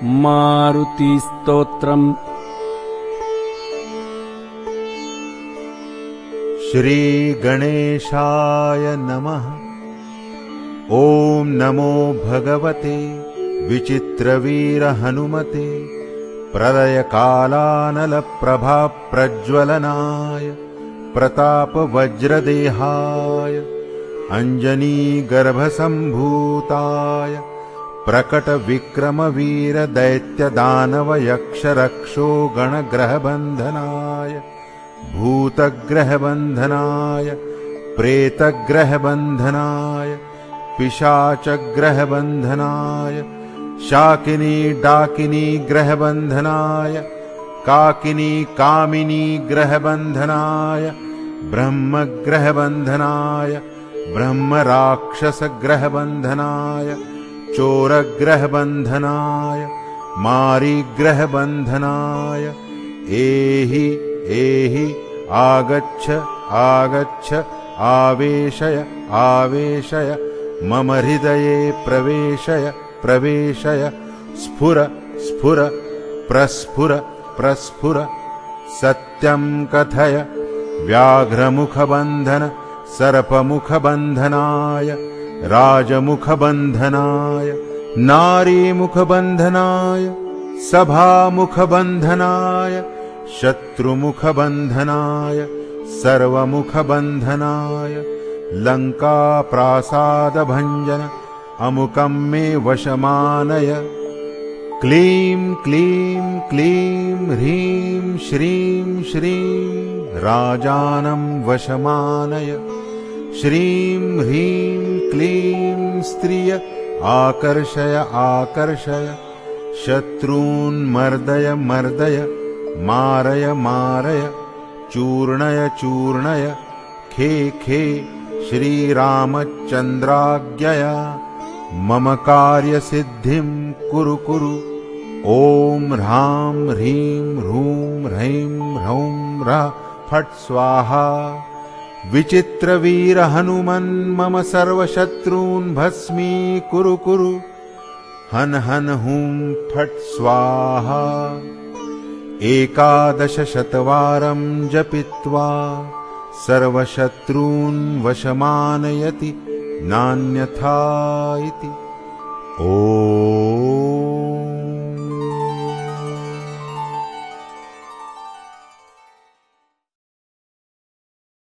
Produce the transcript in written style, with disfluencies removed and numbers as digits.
मारुतिस्तोत्रम्। श्रीगणेशाय नमः। ॐ नमो भगवते विचित्रवीरहनुमते प्रलयकालानलप्रभाप्रज्वलनाय प्रतापवज्रदेहाय अञ्जनीगर्भसम्भूताय प्रकटविक्रमवीरदैत्यदानवयक्षरक्षो गणग्रहबन्धनाय भूतग्रहबन्धनाय प्रेतग्रहबन्धनाय पिशाचग्रहबन्धनाय शाकिनी डाकिनी ग्रहबन्धनाय काकिनी कामिनी ग्रहबन्धनाय ब्रह्मग्रहबन्धनाय ब्रह्मराक्षसग्रहबन्धनाय चोरग्रहबन्धनाय मारीग्रहबन्धनाय एहि एहि आगच्छ आगच्छ आवेशय आवेशय मम हृदये प्रवेशय प्रवेशय स्फुर स्फुर प्रस्फुर प्रस्फुर सत्यं कथय व्याघ्रमुखबन्धन सर्पमुखबन्धनाय राजमुखबन्धनाय नारीमुखबन्धनाय सभामुखबन्धनाय शत्रुमुखबन्धनाय सर्वमुखबन्धनाय लङ्काप्रासादभञ्जन अमुकं मे वशमानय। क्लीं क्लीं क्लीं ह्रीं श्रीं श्रीं राजानं वशमानय। श्रीं ह्रीं क्लीं स्त्रिय आकर्षय आकर्षय शत्रून् मर्दय मर्दय मारय मारय चूर्णय चूर्णय खे खे श्रीरामचन्द्राज्ञया मम कार्यसिद्धिं कुरु कुरु। ॐ ह्रां ह्रीं ह्रूं ह्रैं ह्रौं ह्रः फट् स्वाहा। विचित्रवीरहनुमन् मम सर्वशत्रून् भस्मीकुरु कुरु। हन हन हुं फट् स्वाहा। 11 शतवारं जपित्वा सर्वशत्रून् वशमानयति नान्यथा इति। ॐ